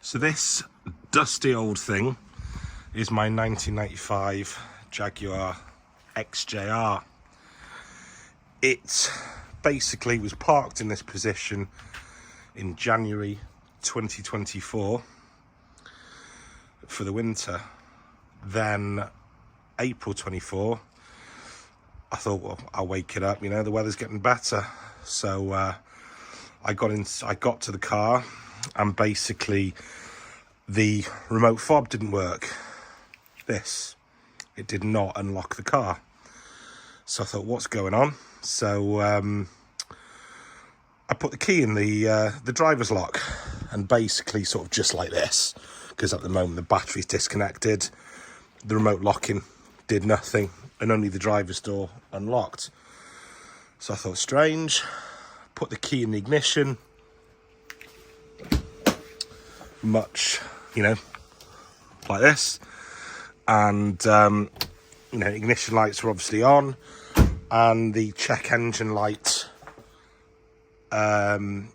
So this dusty old thing is my 1995 Jaguar XJR. It basically was parked in this position in January 2024 for the winter. Then April 24, I thought, well, I'll wake it up, you know, the weather's getting better. So I got to the car, and basically the remote fob didn't work. It did not unlock the car. So I thought, what's going on? So I put the key in the driver's lock, and basically sort of just like this, because at the moment the battery's disconnected, the remote locking did nothing, and only the driver's door unlocked. So I thought, strange. Put the key in the ignition, much, you know, like this, and you know, ignition lights were obviously on, and the check engine light went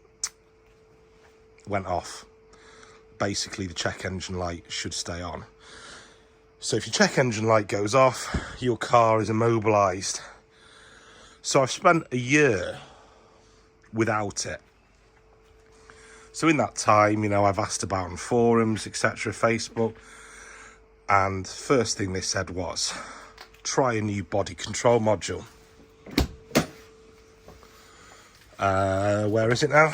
off. Basically, the check engine light should stay on. So if your check engine light goes off, your car is immobilised. So I've spent a year without it. So in that time, you know, I've asked about on forums, etc., Facebook, and first thing they said was, try a new body control module. Where is it now?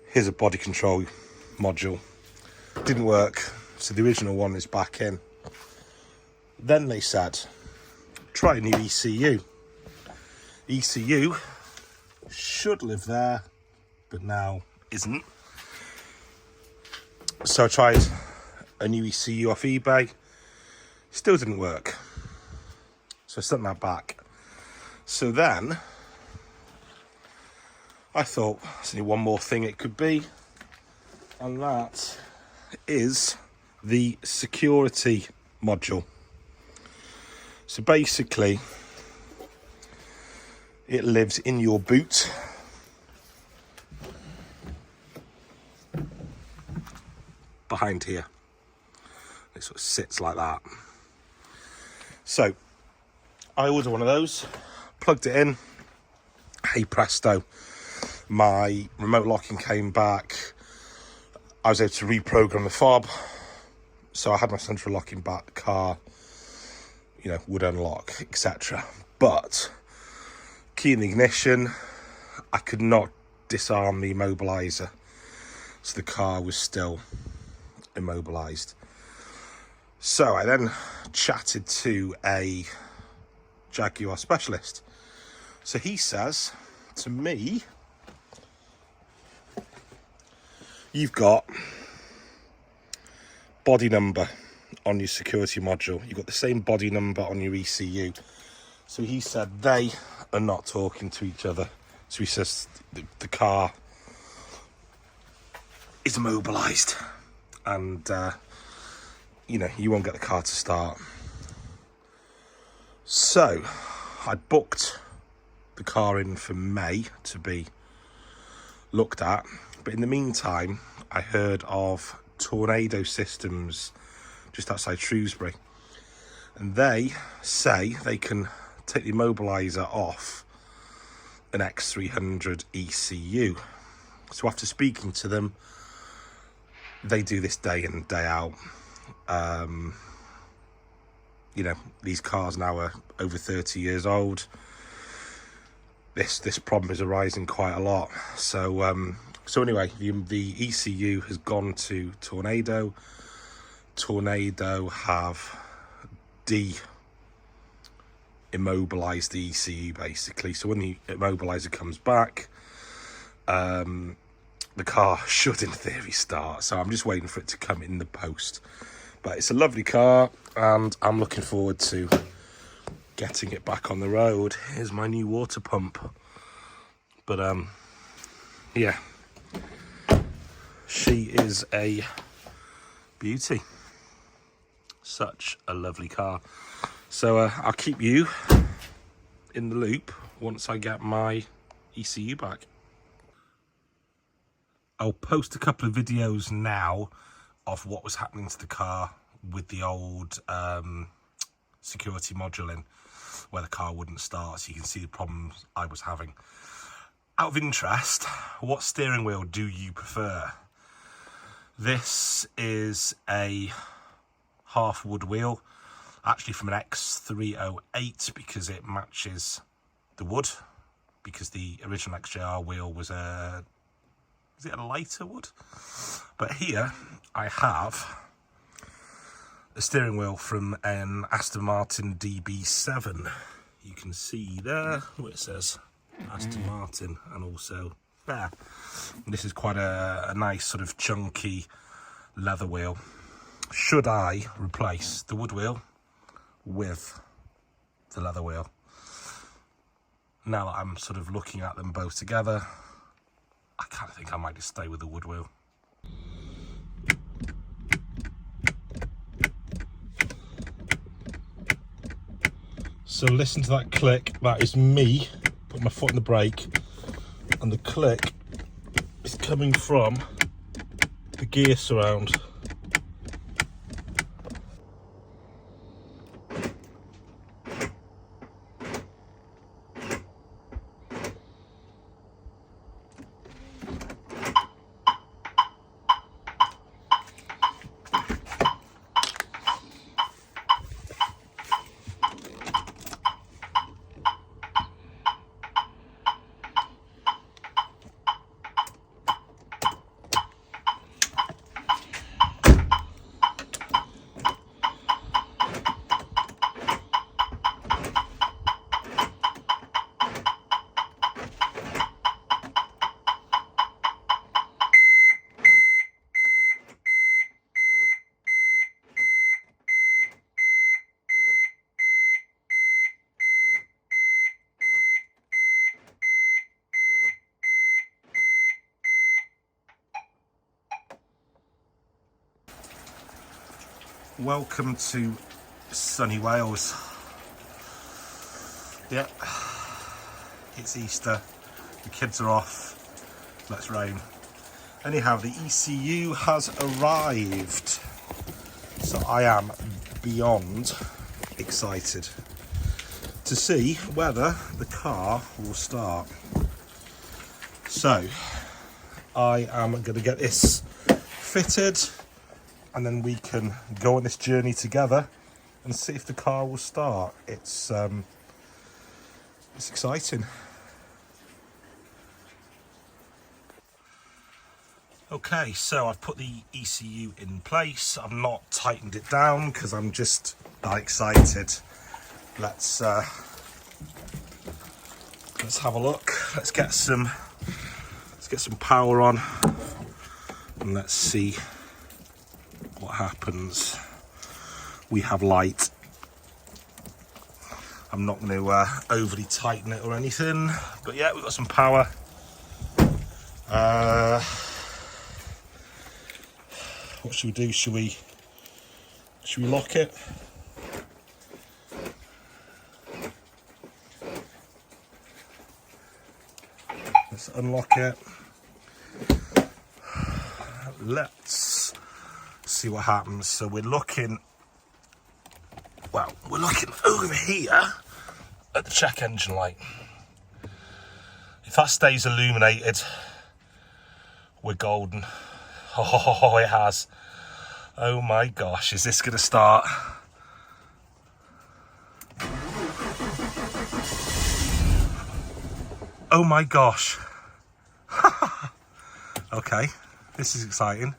Here's a body control module. Didn't work, so the original one is back in. Then they said, try a new ECU. ECU should live there, but now isn't. So I tried a new ECU off eBay, still didn't work. So I sent that back. So then I thought, there's only one more thing it could be, and that is the security module. So basically, it lives in your boot. Behind here. It sort of sits like that. So I ordered one of those, plugged it in. Hey presto, my remote locking came back. I was able to reprogram the fob. So I had my central locking back car, you know, would unlock, etc. But key in the ignition, I could not disarm the immobiliser, so the car was still immobilised. So I then chatted to a Jaguar specialist. So he says to me, you've got body number on your security module, you've got the same body number on your ECU. So he said they are not talking to each other. So he says the car is immobilised, and you know, you won't get the car to start. So I booked the car in for May to be looked at, but in the meantime I heard of Tornado Systems just outside Shrewsbury, and they say they can take the immobiliser off an X300 ECU. So after speaking to them, they do this day in, day out. You know, these cars now are over 30 years old. This problem is arising quite a lot. So so anyway, the ECU has gone to Tornado. Tornado have immobilised the ECU basically. So when the immobiliser comes back, the car should in theory start. So I'm just waiting for it to come in the post. But it's a lovely car, and I'm looking forward to getting it back on the road. Here's my new water pump. But yeah, she is a beauty. Such a lovely car. So I'll keep you in the loop once I get my ECU back. I'll post a couple of videos now of what was happening to the car with the old security module in, where the car wouldn't start, so you can see the problems I was having. Out of interest, what steering wheel do you prefer? This is a half wood wheel, actually from an X308, because it matches the wood, because the original XJR wheel was is it a lighter wood? But here I have a steering wheel from an Aston Martin DB7. You can see there where it says Aston Martin, and also there. And this is quite a nice sort of chunky leather wheel. Should I replace the wood wheel with the leather wheel? Now that I'm sort of looking at them both together, I kind of think I might just stay with the wood wheel. So listen to that click. That is me putting my foot on the brake, and the click is coming from the gear surround. Welcome to sunny Wales. Yep, it's Easter, the kids are off, let's rain. Anyhow, the ECU has arrived, so I am beyond excited to see whether the car will start. So I am going to get this fitted, and then we can go on this journey together and see if the car will start. It's exciting. Okay, so I've put the ECU in place. I've not tightened it down because I'm just that excited. Let's have a look. Let's get some power on, and let's see what happens. We have light. I'm not going to overly tighten it or anything, but yeah, we've got some power. What should we do? Should we lock it? Let's unlock it. Let's see what happens. So we're looking over here at the check engine light. If that stays illuminated, we're golden. Oh, it has. Oh my gosh, is this going to start? Oh my gosh. Okay, this is exciting.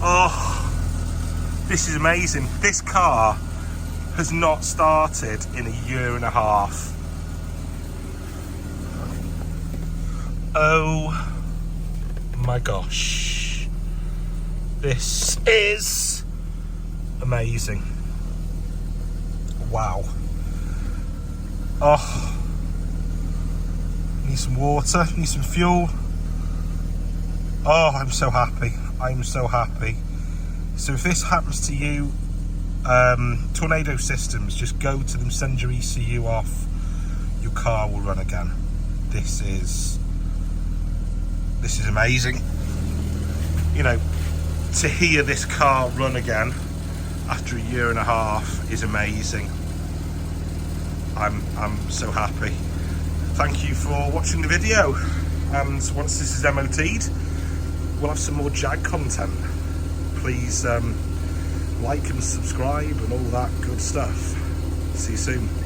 Oh, this is amazing. This car has not started in a year and a half. Oh my gosh. This is amazing. Wow. Oh, need some water, need some fuel. Oh, I'm so happy. I'm so happy. So if this happens to you Tornado systems, just go to them, send your ECU off, your car will run again. This is amazing. You know, to hear this car run again after a year and a half is amazing. I'm so happy. Thank you for watching the video, and once this is MOT'd, we'll have some more Jag content. Please like and subscribe and all that good stuff. See you soon.